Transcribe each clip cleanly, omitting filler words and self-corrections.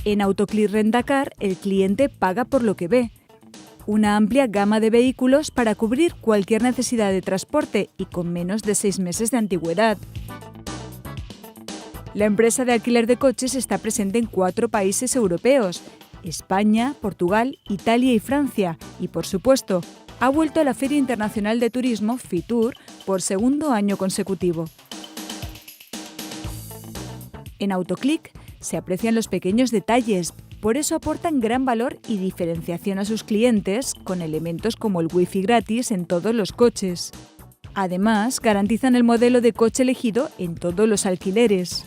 En Autoclick Rentacar, el cliente paga por lo que ve. Una amplia gama de vehículos para cubrir cualquier necesidad de transporte y con menos de 6 meses de antigüedad. La empresa de alquiler de coches está presente en 4 países europeos: España, Portugal, Italia y Francia, y por supuesto, ha vuelto a la Feria Internacional de Turismo Fitur por segundo año consecutivo. En Autoclick se aprecian los pequeños detalles, por eso aportan gran valor y diferenciación a sus clientes con elementos como el Wi-Fi gratis en todos los coches. Además, garantizan el modelo de coche elegido en todos los alquileres.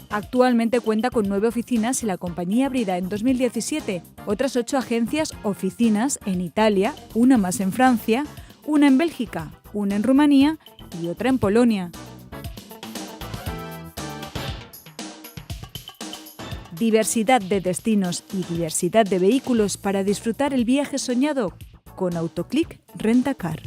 Actualmente cuenta con 9 oficinas y la compañía abrirá en 2017 otras 8 agencias oficinas en Italia, una más en Francia, una en Bélgica, una en Rumanía y otra en Polonia. Diversidad de destinos y diversidad de vehículos para disfrutar el viaje soñado con Autoclick Rentacar.